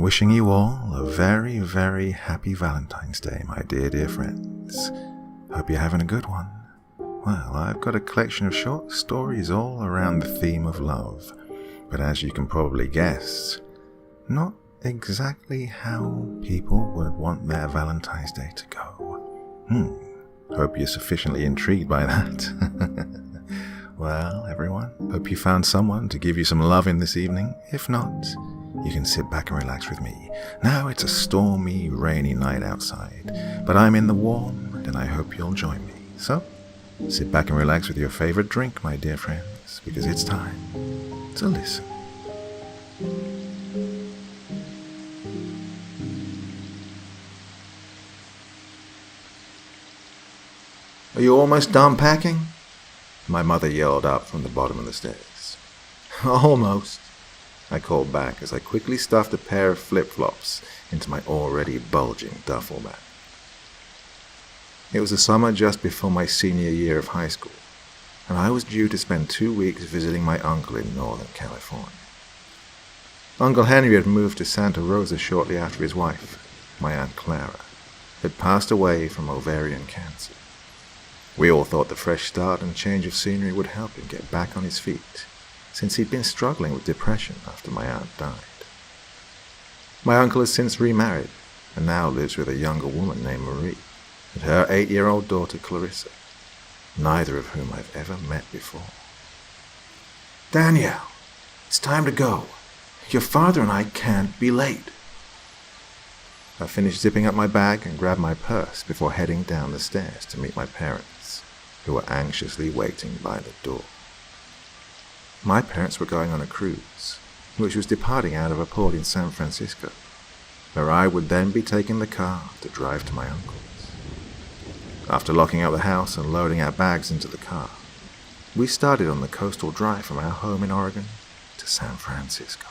Wishing you all a very, very happy Valentine's Day, my dear friends. Hope you're having a good one. Well, I've got a collection of short stories all around the theme of love, but as you can probably guess, not exactly how people would want their Valentine's Day to go. Hope you're sufficiently intrigued by that. Well, everyone, hope you found someone to give you some loving this evening. If not, you can sit back and relax with me. Now it's a stormy, rainy night outside, but I'm in the warm, and I hope you'll join me. So, sit back and relax with your favorite drink, my dear friends, because it's time to listen. Are you almost done packing? My mother yelled up from the bottom of the stairs. Almost, I called back as I quickly stuffed a pair of flip-flops into my already bulging duffel bag. It was the summer just before my senior year of high school, and I was due to spend 2 weeks visiting my uncle in Northern California. Uncle Henry had moved to Santa Rosa shortly after his wife, my Aunt Clara, had passed away from ovarian cancer. We all thought the fresh start and change of scenery would help him get back on his feet, since he'd been struggling with depression after my aunt died. My uncle has since remarried, and now lives with a younger woman named Marie, and her 8-year-old daughter Clarissa, neither of whom I've ever met before. Danielle, it's time to go. Your father and I can't be late. I finished zipping up my bag and grabbed my purse before heading down the stairs to meet my parents, who were anxiously waiting by the door. My parents were going on a cruise, which was departing out of a port in San Francisco, where I would then be taking the car to drive to my uncle's. After locking up the house and loading our bags into the car, we started on the coastal drive from our home in Oregon to San Francisco.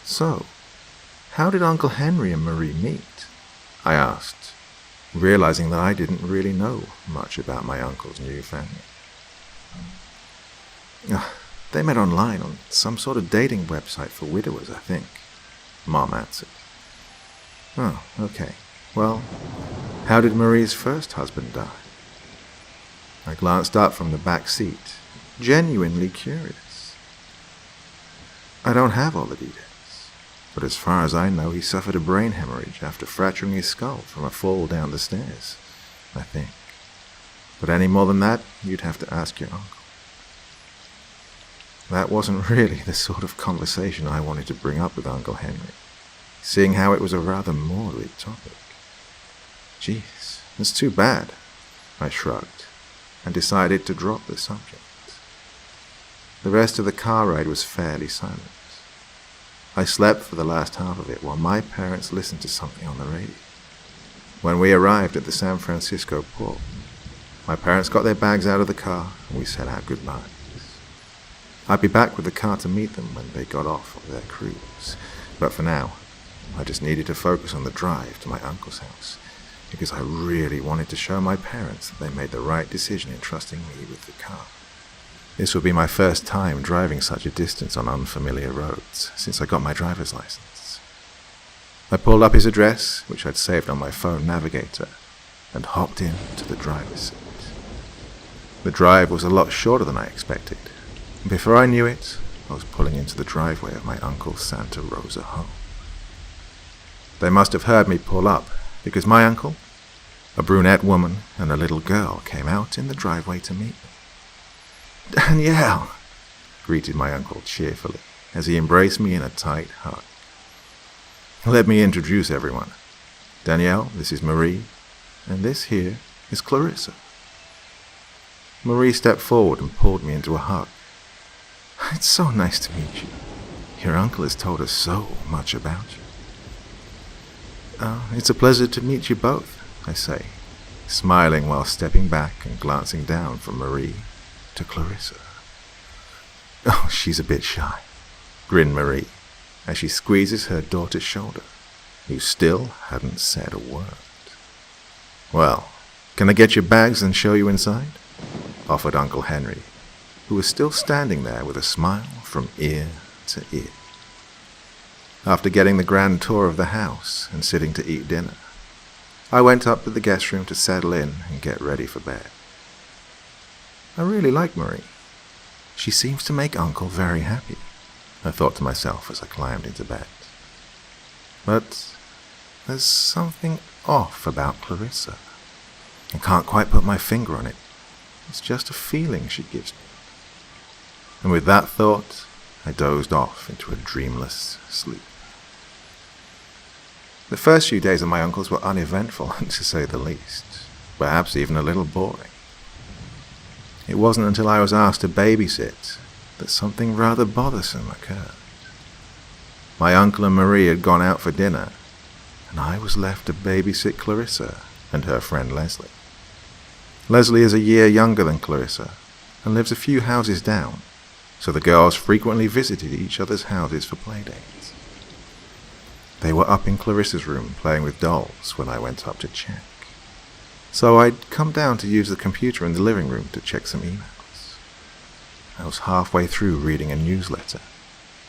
So, how did Uncle Henry and Marie meet? I asked, realizing that I didn't really know much about my uncle's new family. They met online on some sort of dating website for widowers, I think, Mom answered. Oh, okay. Well, how did Marie's first husband die? I glanced up from the back seat, genuinely curious. I don't have all the details, but as far as I know, he suffered a brain hemorrhage after fracturing his skull from a fall down the stairs, I think. But any more than that, you'd have to ask your uncle. That wasn't really the sort of conversation I wanted to bring up with Uncle Henry, seeing how it was a rather morbid topic. Jeez, that's too bad, I shrugged, and decided to drop the subject. The rest of the car ride was fairly silent. I slept for the last half of it while my parents listened to something on the radio. When we arrived at the San Francisco port, my parents got their bags out of the car and we said our goodbyes. I'd be back with the car to meet them when they got off of their cruise, but for now, I just needed to focus on the drive to my uncle's house, because I really wanted to show my parents that they made the right decision in trusting me with the car. This would be my first time driving such a distance on unfamiliar roads since I got my driver's license. I pulled up his address, which I'd saved on my phone navigator, and hopped into the driver's seat. The drive was a lot shorter than I expected. Before I knew it, I was pulling into the driveway of my uncle's Santa Rosa home. They must have heard me pull up, because my uncle, a brunette woman, and a little girl came out in the driveway to meet me. Danielle, greeted my uncle cheerfully, as he embraced me in a tight hug. Let me introduce everyone. Danielle, this is Marie, and this here is Clarissa. Marie stepped forward and pulled me into a hug. It's so nice to meet you. Your uncle has told us so much about you. It's a pleasure to meet you both, I say, smiling while stepping back and glancing down from Marie to Clarissa. Oh, she's a bit shy, grinned Marie, as she squeezes her daughter's shoulder, who still hadn't said a word. Well, can I get your bags and show you inside? Offered Uncle Henry, who was still standing there with a smile from ear to ear. After getting the grand tour of the house and sitting to eat dinner, I went up to the guest room to settle in and get ready for bed. I really like Marie. She seems to make Uncle very happy, I thought to myself as I climbed into bed. But there's something off about Clarissa. I can't quite put my finger on it. It's just a feeling she gives me. And with that thought, I dozed off into a dreamless sleep. The first few days of my uncle's were uneventful, to say the least, perhaps even a little boring. It wasn't until I was asked to babysit that something rather bothersome occurred. My uncle and Marie had gone out for dinner, and I was left to babysit Clarissa and her friend Leslie. Leslie is a year younger than Clarissa and lives a few houses down, so the girls frequently visited each other's houses for playdates. They were up in Clarissa's room playing with dolls when I went up to check, so I'd come down to use the computer in the living room to check some emails. I was halfway through reading a newsletter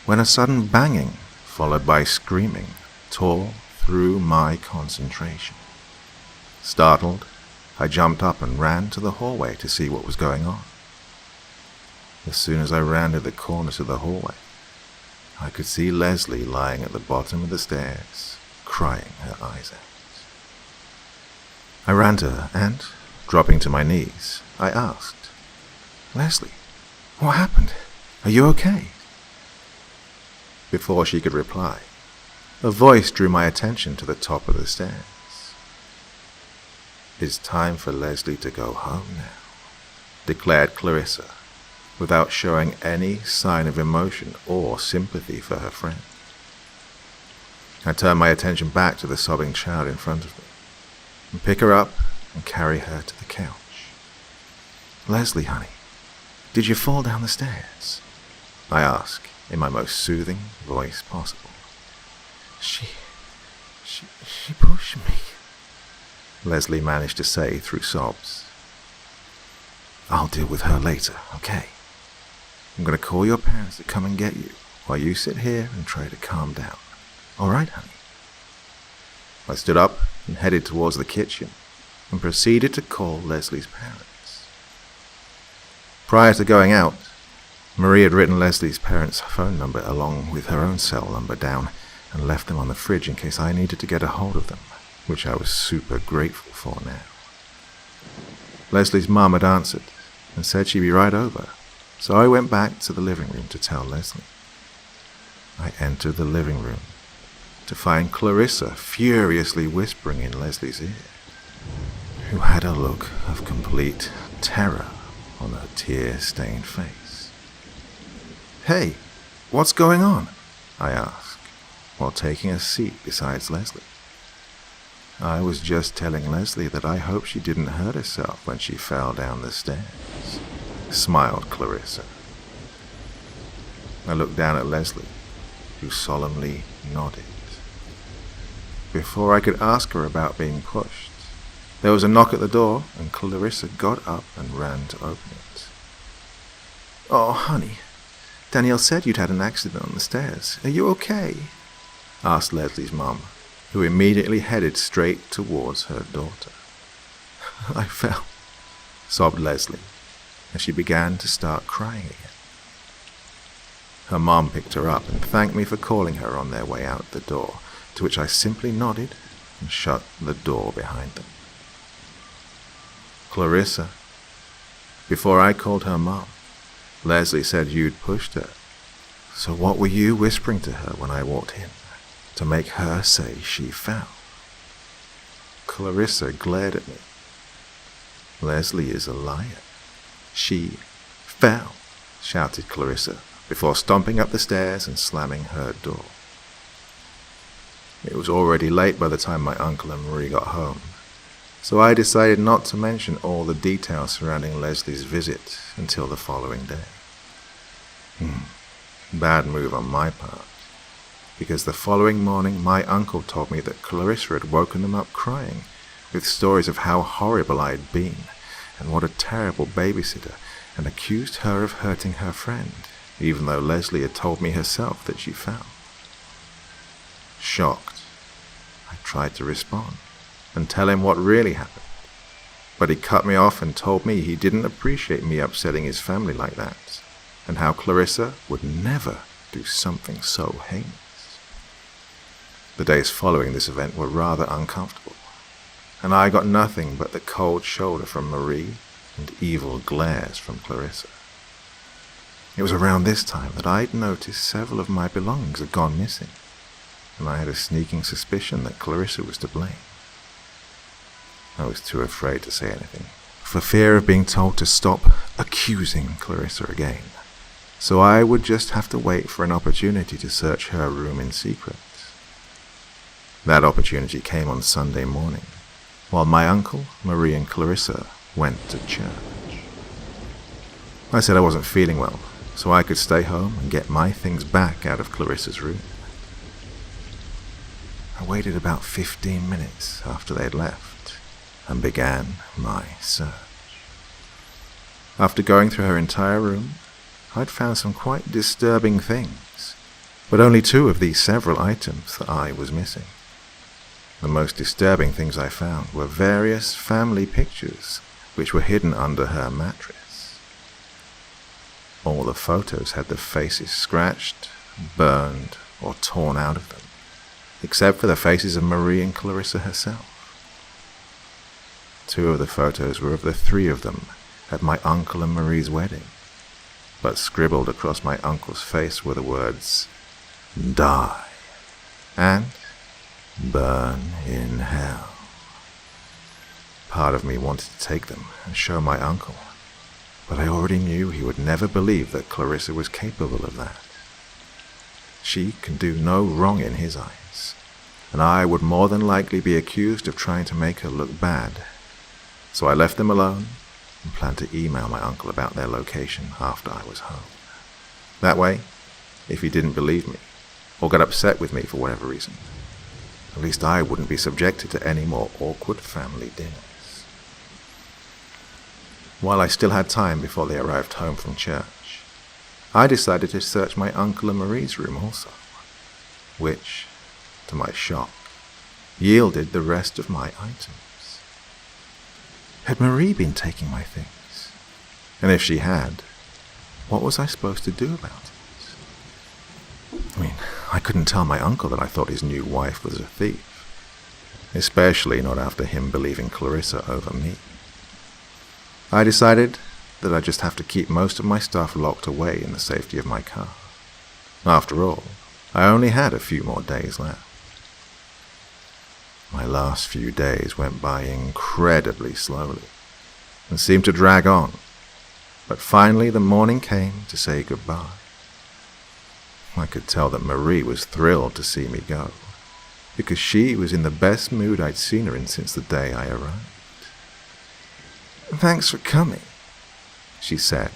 when a sudden banging, followed by screaming, tore through my concentration. Startled, I jumped up and ran to the hallway to see what was going on. As soon as I rounded the corner to the hallway, I could see Leslie lying at the bottom of the stairs, crying her eyes out. I ran to her and, dropping to my knees, I asked, "Leslie, what happened? Are you okay?" Before she could reply, a voice drew my attention to the top of the stairs. "It's time for Leslie to go home now," declared Clarissa, without showing any sign of emotion or sympathy for her friend. I turned my attention back to the sobbing child in front of me, and pick her up and carry her to the couch. "Leslie, honey, did you fall down the stairs?" I asked in my most soothing voice possible. She pushed me," Leslie managed to say through sobs. "I'll deal with her later, okay? I'm going to call your parents to come and get you while you sit here and try to calm down. All right, honey?" I stood up and headed towards the kitchen and proceeded to call Leslie's parents. Prior to going out, Marie had written Leslie's parents' phone number along with her own cell number down and left them on the fridge in case I needed to get a hold of them, which I was super grateful for now. Leslie's mum had answered and said she'd be right over, so I went back to the living room to tell Leslie. I entered the living room to find Clarissa furiously whispering in Leslie's ear, who had a look of complete terror on her tear-stained face. "Hey, what's going on?" I asked, while taking a seat beside Leslie. "I was just telling Leslie that I hope she didn't hurt herself when she fell down the stairs," smiled Clarissa. I looked down at Leslie, who solemnly nodded. Before I could ask her about being pushed, there was a knock at the door, and Clarissa got up and ran to open it. "Oh, honey, Danielle said you'd had an accident on the stairs. Are you okay?" asked Leslie's mum, who immediately headed straight towards her daughter. "I fell," sobbed Leslie, as she began to start crying again. Her mom picked her up and thanked me for calling her on their way out the door, to which I simply nodded and shut the door behind them. "Clarissa, before I called her mom, Leslie said you'd pushed her. So what were you whispering to her when I walked in to make her say she fell?" Clarissa glared at me. "Leslie is a liar. She fell," shouted Clarissa, before stomping up the stairs and slamming her door. It was already late by the time my uncle and Marie got home, so I decided not to mention all the details surrounding Leslie's visit until the following day. Bad move on my part, because the following morning my uncle told me that Clarissa had woken them up crying, with stories of how horrible I had been and what a terrible babysitter, and accused her of hurting her friend, even though Leslie had told me herself that she fell. Shocked, I tried to respond and tell him what really happened, but he cut me off and told me he didn't appreciate me upsetting his family like that, and how Clarissa would never do something so heinous. The days following this event were rather uncomfortable, and I got nothing but the cold shoulder from Marie and evil glares from Clarissa. It was around this time that I'd noticed several of my belongings had gone missing, and I had a sneaking suspicion that Clarissa was to blame. I was too afraid to say anything, for fear of being told to stop accusing Clarissa again, so I would just have to wait for an opportunity to search her room in secret. That opportunity came on Sunday morning, while my uncle, Marie, and Clarissa went to church. I said I wasn't feeling well, so I could stay home and get my things back out of Clarissa's room. I waited about 15 minutes after they'd left and began my search. After going through her entire room, I'd found some quite disturbing things, but only 2 of these several items that I was missing. The most disturbing things I found were various family pictures which were hidden under her mattress. All the photos had the faces scratched, burned, or torn out of them, except for the faces of Marie and Clarissa herself. 2 of the photos were of the 3 of them at my uncle and Marie's wedding, but scribbled across my uncle's face were the words, "Die," and "Burn in hell." Part of me wanted to take them and show my uncle, but I already knew he would never believe that Clarissa was capable of that. She can do no wrong in his eyes, and I would more than likely be accused of trying to make her look bad. So I left them alone and planned to email my uncle about their location after I was home. That way, if he didn't believe me, or got upset with me for whatever reason, at least I wouldn't be subjected to any more awkward family dinners. While I still had time before they arrived home from church, I decided to search my uncle and Marie's room also, which, to my shock, yielded the rest of my items. Had Marie been taking my things? And if she had, what was I supposed to do about it? I couldn't tell my uncle that I thought his new wife was a thief, especially not after him believing Clarissa over me. I decided that I'd just have to keep most of my stuff locked away in the safety of my car. After all, I only had a few more days left. My last few days went by incredibly slowly and seemed to drag on, but finally the morning came to say goodbye. I could tell that Marie was thrilled to see me go, because she was in the best mood I'd seen her in since the day I arrived. "Thanks for coming," she said,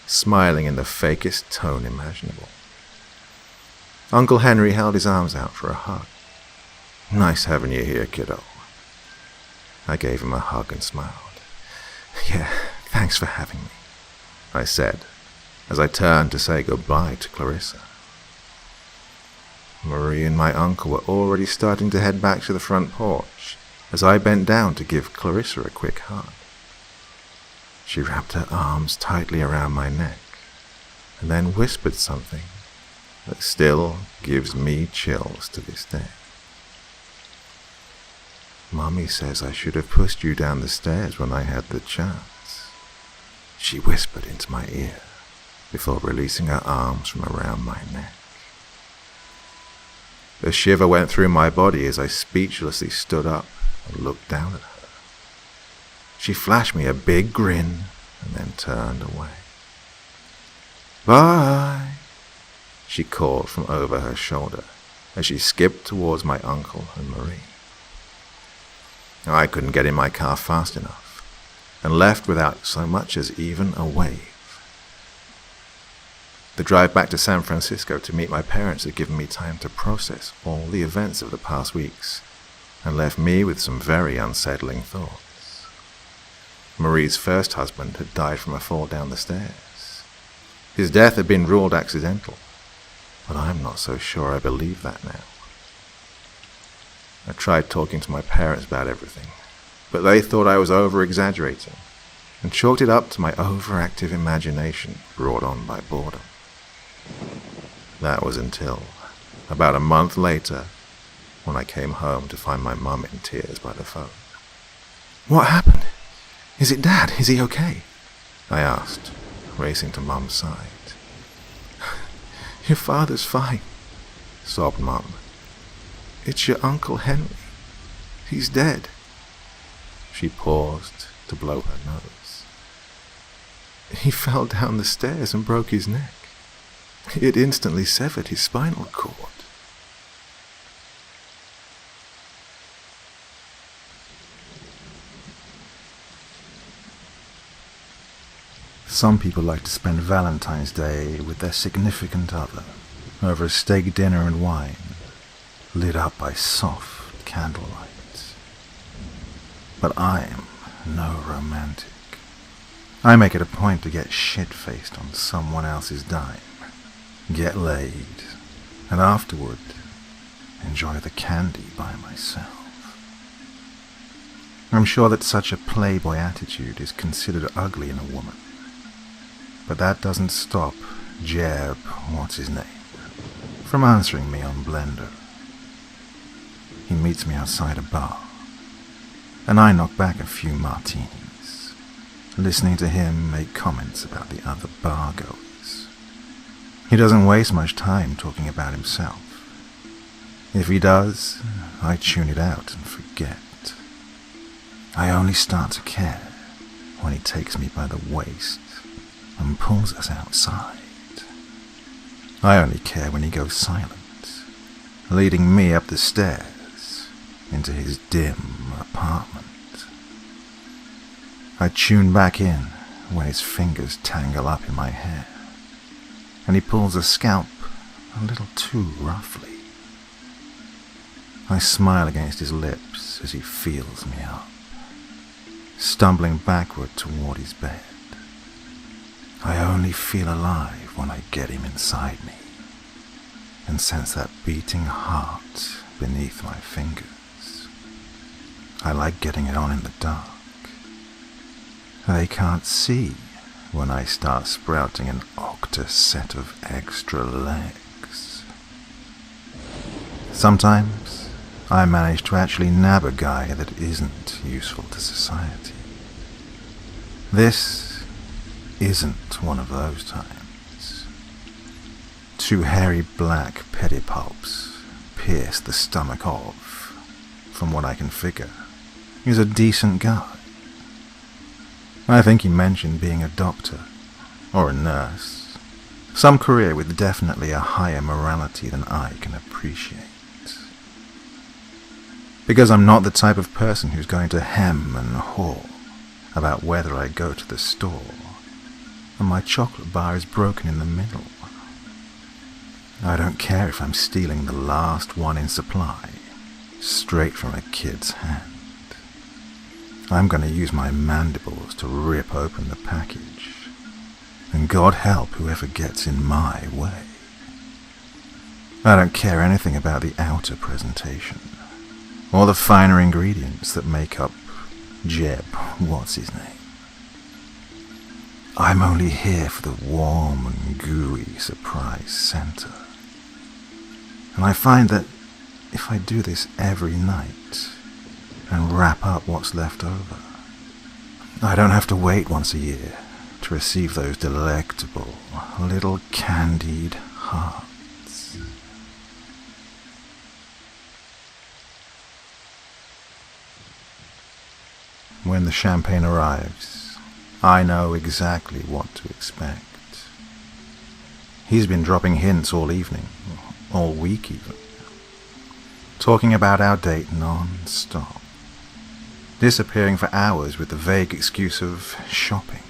smiling in the fakest tone imaginable. Uncle Henry held his arms out for a hug. "Nice having you here, kiddo." I gave him a hug and smiled. "Yeah, thanks for having me," I said, as I turned to say goodbye to Clarissa. Marie and my uncle were already starting to head back to the front porch as I bent down to give Clarissa a quick hug. She wrapped her arms tightly around my neck and then whispered something that still gives me chills to this day. "Mommy says I should have pushed you down the stairs when I had the chance," she whispered into my ear before releasing her arms from around my neck. A shiver went through my body as I speechlessly stood up and looked down at her. She flashed me a big grin and then turned away. "Bye," she called from over her shoulder as she skipped towards my uncle and Marie. I couldn't get in my car fast enough and left without so much as even a wave. The drive back to San Francisco to meet my parents had given me time to process all the events of the past weeks and left me with some very unsettling thoughts. Marie's first husband had died from a fall down the stairs. His death had been ruled accidental, but I'm not so sure I believe that now. I tried talking to my parents about everything, but they thought I was over-exaggerating and chalked it up to my overactive imagination brought on by boredom. That was until about a month later, when I came home to find my mum in tears by the phone. "What happened? Is it Dad? Is he okay?" I asked, racing to Mum's side. "Your father's fine," sobbed Mum. "It's your Uncle Henry. He's dead." She paused to blow her nose. "He fell down the stairs and broke his neck. It instantly severed his spinal cord." Some people like to spend Valentine's Day with their significant other over a steak dinner and wine, lit up by soft candlelight. But I'm no romantic. I make it a point to get shit-faced on someone else's dime, get laid, and afterward enjoy the candy by myself. I'm sure that such a playboy attitude is considered ugly in a woman, but that doesn't stop Jeb, what's-his-name, from answering me on Blender. He meets me outside a bar, and I knock back a few martinis, listening to him make comments about the other bar-goers. He doesn't waste much time talking about himself. If he does, I tune it out and forget. I only start to care when he takes me by the waist and pulls us outside. I only care when he goes silent, leading me up the stairs into his dim apartment. I tune back in when his fingers tangle up in my hair, and he pulls a scalp a little too roughly. I smile against his lips as he feels me up, stumbling backward toward his bed. I only feel alive when I get him inside me and sense that beating heart beneath my fingers. I like getting it on in the dark. They can't see when I start sprouting an octa set of extra legs. Sometimes I manage to actually nab a guy that isn't useful to society. This isn't one of those times. Two hairy black pedipalps pierce the stomach of, from what I can figure, is a decent guy. I think he mentioned being a doctor, or a nurse, some career with definitely a higher morality than I can appreciate. Because I'm not the type of person who's going to hem and haw about whether I go to the store and my chocolate bar is broken in the middle. I don't care if I'm stealing the last one in supply, straight from a kid's hand. I'm going to use my mandibles to rip open the package, and God help whoever gets in my way. I don't care anything about the outer presentation, or the finer ingredients that make up Jeb, what's-his-name. I'm only here for the warm and gooey surprise center. And I find that if I do this every night and wrap up what's left over, I don't have to wait once a year to receive those delectable little candied hearts. When the champagne arrives, I know exactly what to expect. He's been dropping hints all evening, all week even, talking about our date non-stop, disappearing for hours with the vague excuse of shopping.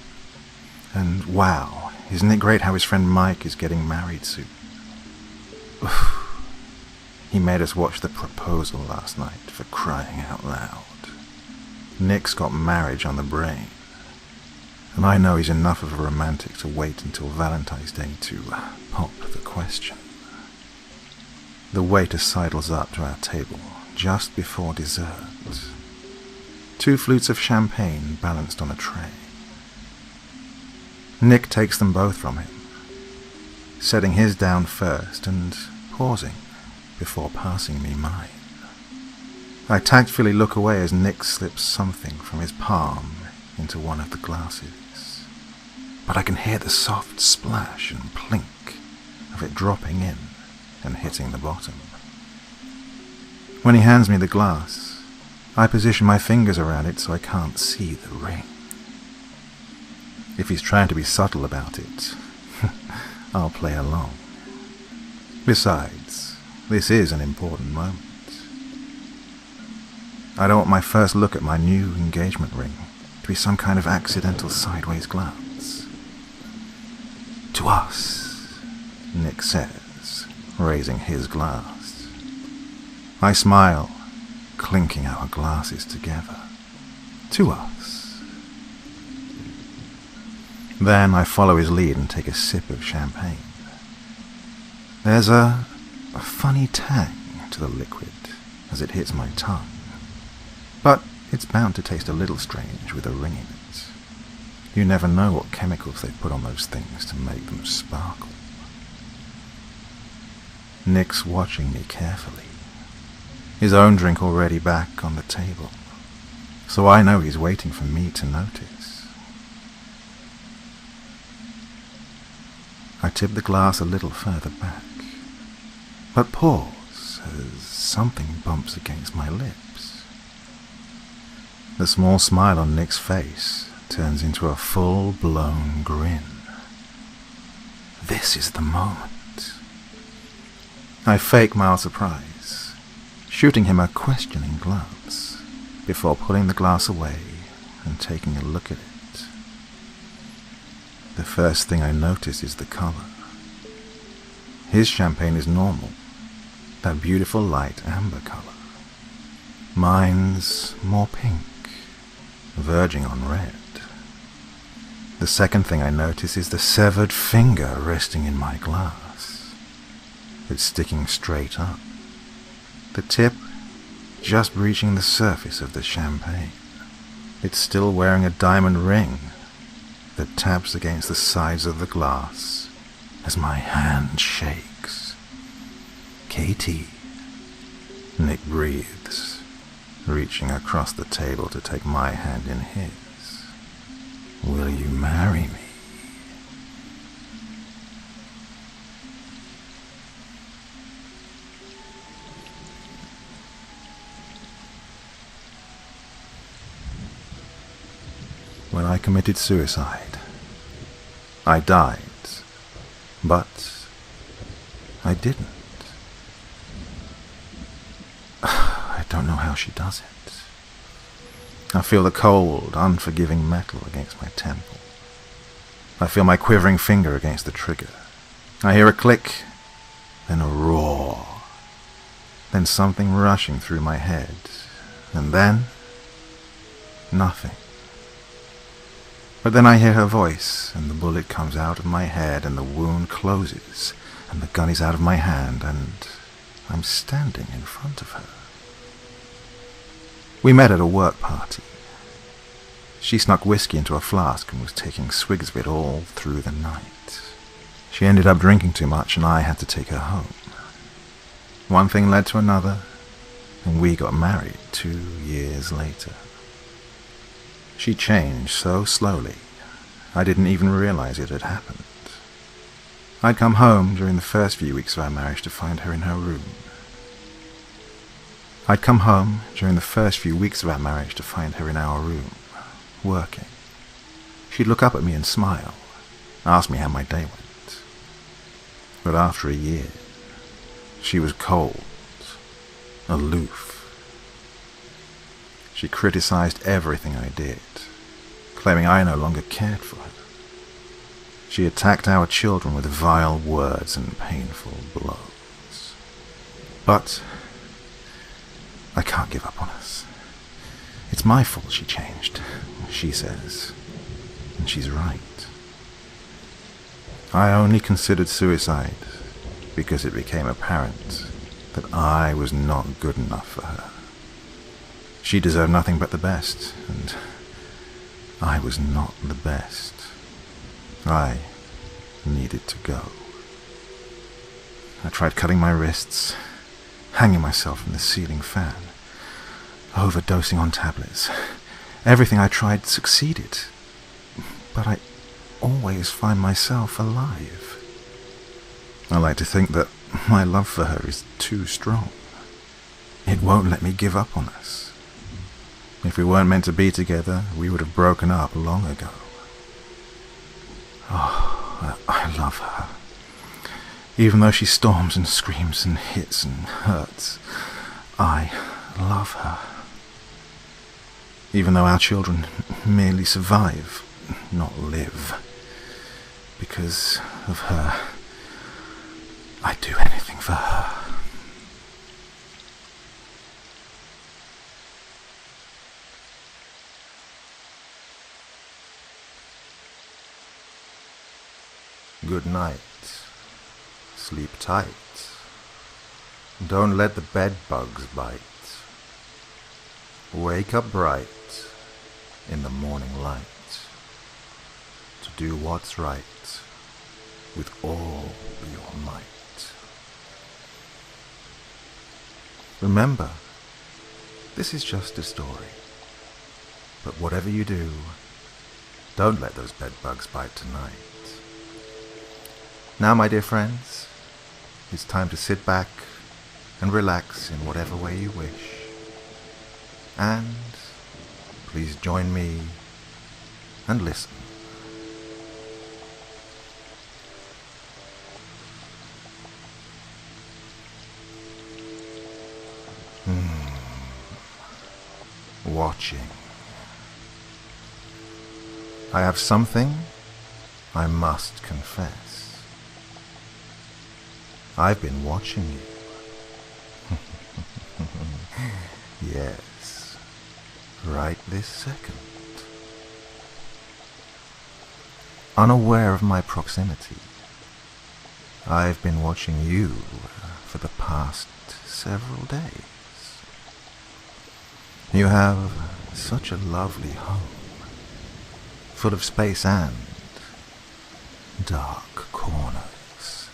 And wow, isn't it great how his friend Mike is getting married soon? He made us watch the proposal last night, for crying out loud. Nick's got marriage on the brain, and I know he's enough of a romantic to wait until Valentine's Day to pop the question. The waiter sidles up to our table, just before dessert. 2 flutes of champagne balanced on a tray. Nick takes them both from him, setting his down first and pausing before passing me mine. I tactfully look away as Nick slips something from his palm into one of the glasses, but I can hear the soft splash and plink of it dropping in and hitting the bottom. When he hands me the glass, I position my fingers around it so I can't see the ring. If he's trying to be subtle about it, I'll play along. Besides, this is an important moment. I don't want my first look at my new engagement ring to be some kind of accidental sideways glance. To us, Nick says, raising his glass. I smile, clinking our glasses together. To us. Then I follow his lead and take a sip of champagne. There's a funny tang to the liquid as it hits my tongue, but it's bound to taste a little strange with a ring in it. You never know what chemicals they put on those things to make them sparkle. Nick's watching me carefully, his own drink already back on the table, so I know he's waiting for me to notice. I tip the glass a little further back, but pause as something bumps against my lips. The small smile on Nick's face turns into a full-blown grin. This is the moment. I fake mild surprise, shooting him a questioning glance before putting the glass away and taking a look at it. The first thing I notice is the color. His champagne is normal, that beautiful light amber color. Mine's more pink, verging on red. The second thing I notice is the severed finger resting in my glass. It's sticking straight up, the tip just reaching the surface of the champagne. It's still wearing a diamond ring that taps against the sides of the glass as my hand shakes. Katie, Nick breathes, reaching across the table to take my hand in his. Will you marry me? When I committed suicide, I died, but I didn't. I don't know how she does it. I feel the cold, unforgiving metal against my temple. I feel my quivering finger against the trigger. I hear a click, then a roar, then something rushing through my head, and then nothing. But then I hear her voice, and the bullet comes out of my head, and the wound closes, and the gun is out of my hand, and I'm standing in front of her. We met at a work party. She snuck whiskey into a flask and was taking swigs of it all through the night. She ended up drinking too much, and I had to take her home. One thing led to another, and we got married 2 years later. She changed so slowly, I didn't even realize it had happened. I'd come home during the first few weeks of our marriage to find her in her room. Working. She'd look up at me and smile, ask me how my day went. But after a year, she was cold, aloof. She criticized everything I did, claiming I no longer cared for her. She attacked our children with vile words and painful blows. But I can't give up on us. It's my fault she changed, she says, and she's right. I only considered suicide because it became apparent that I was not good enough for her. She deserved nothing but the best, and I was not the best. I needed to go. I tried cutting my wrists, hanging myself from the ceiling fan, overdosing on tablets. Everything I tried succeeded, but I always find myself alive. I like to think that my love for her is too strong. It won't let me give up on us. If we weren't meant to be together, we would have broken up long ago. Oh, I love her. Even though she storms and screams and hits and hurts, I love her. Even though our children merely survive, not live. Because of her, I'd do anything for her. Good night. Sleep tight. Don't let the bed bugs bite. Wake up bright in the morning light to do what's right with all your might. Remember, this is just a story. But whatever you do, don't let those bed bugs bite tonight. Now, my dear friends, it's time to sit back and relax in whatever way you wish. And please join me and listen. Watching. I have something I must confess. I've been watching you. Yes, right this second. Unaware of my proximity, I've been watching you for the past several days. You have such a lovely home, full of space and dark corners.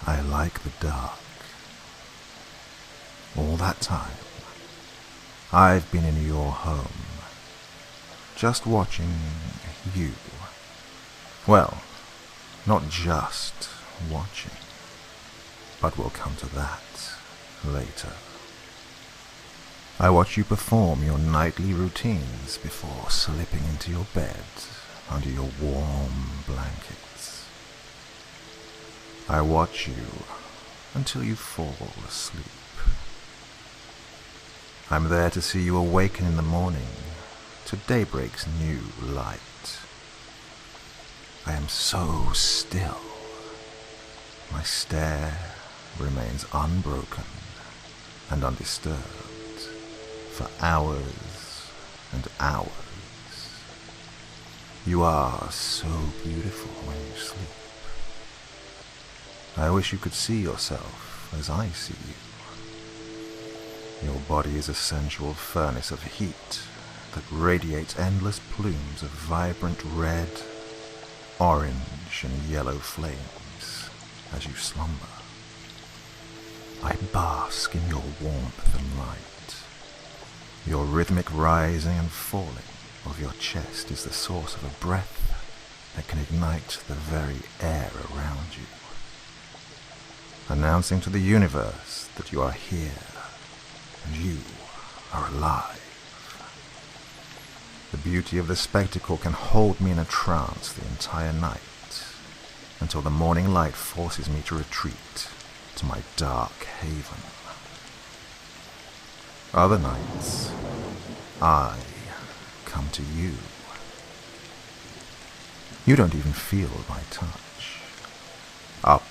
I like the dark. All that time, I've been in your home, just watching you. Well, not just watching, but we'll come to that later. I watch you perform your nightly routines before slipping into your bed under your warm blankets. I watch you until you fall asleep. I'm there to see you awaken in the morning to daybreak's new light. I am so still. My stare remains unbroken and undisturbed for hours and hours. You are so beautiful when you sleep. I wish you could see yourself as I see you. Your body is a sensual furnace of heat that radiates endless plumes of vibrant red, orange, and yellow flames as you slumber. I bask in your warmth and light. Your rhythmic rising and falling of your chest is the source of a breath that can ignite the very air around you, announcing to the universe that you are here and you are alive. The beauty of the spectacle can hold me in a trance the entire night, until the morning light forces me to retreat to my dark haven. Other nights, I come to you. You don't even feel my touch. Up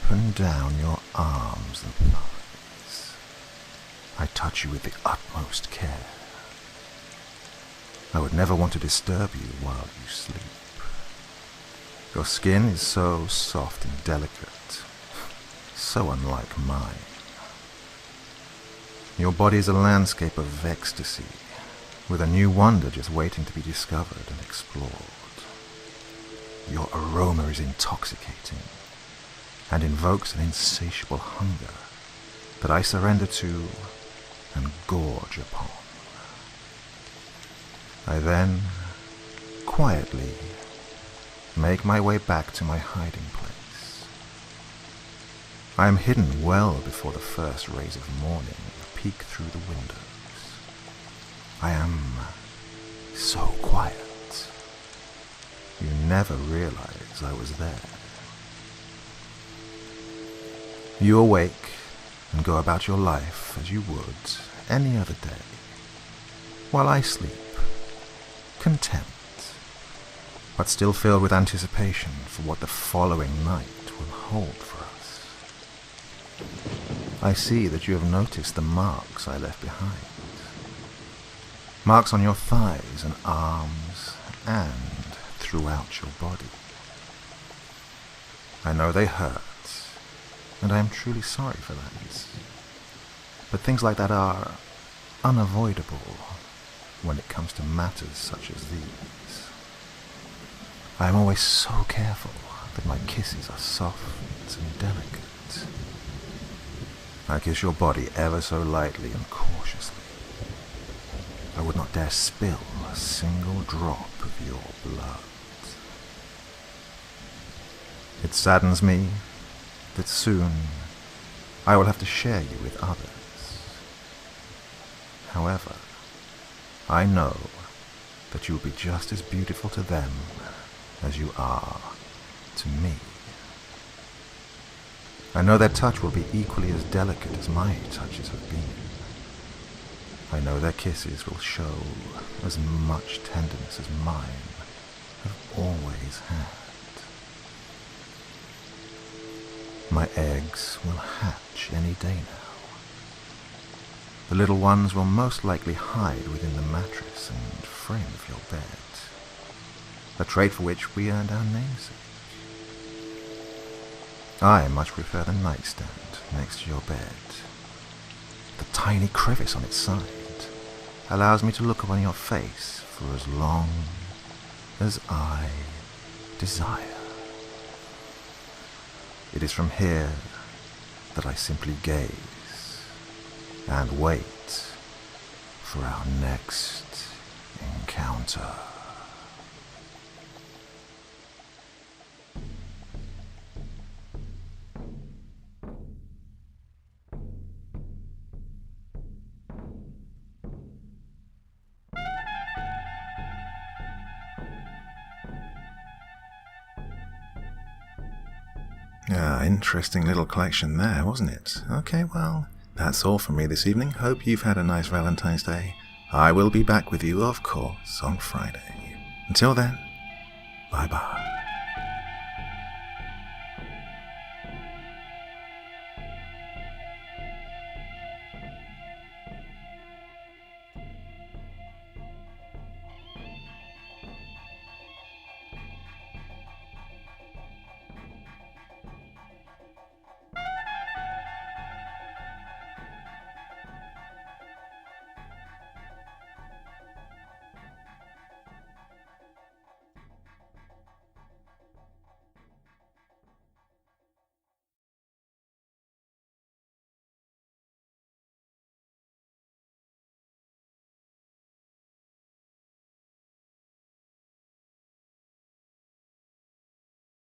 and down your arms and thighs, I touch you with the utmost care. I would never want to disturb you while you sleep. Your skin is so soft and delicate, so unlike mine. Your body is a landscape of ecstasy, with a new wonder just waiting to be discovered and explored. Your aroma is intoxicating, and invokes an insatiable hunger that I surrender to and gorge upon. I then, quietly, make my way back to my hiding place. I am hidden well before the first rays of morning peek through the windows. I am so quiet. You never realize I was there. You awake and go about your life as you would any other day, while I sleep, content, but still filled with anticipation for what the following night will hold for us. I see that you have noticed the marks I left behind. Marks on your thighs and arms and throughout your body. I know they hurt, and I am truly sorry for that. But things like that are unavoidable when it comes to matters such as these. I am always so careful that my kisses are soft and delicate. I kiss your body ever so lightly and cautiously. I would not dare spill a single drop of your blood. It saddens me that soon I will have to share you with others. However, I know that you will be just as beautiful to them as you are to me. I know their touch will be equally as delicate as my touches have been. I know their kisses will show as much tenderness as mine have always had. My eggs will hatch any day now. The little ones will most likely hide within the mattress and frame of your bed, a trait for which we earned our namesake. I much prefer the nightstand next to your bed. The tiny crevice on its side allows me to look upon your face for as long as I desire. It is from here that I simply gaze and wait for our next encounter. Interesting little collection there, wasn't it? Okay, well, that's all from me this evening. Hope you've had a nice Valentine's Day. I will be back with you, of course, on Friday. Until then, bye-bye.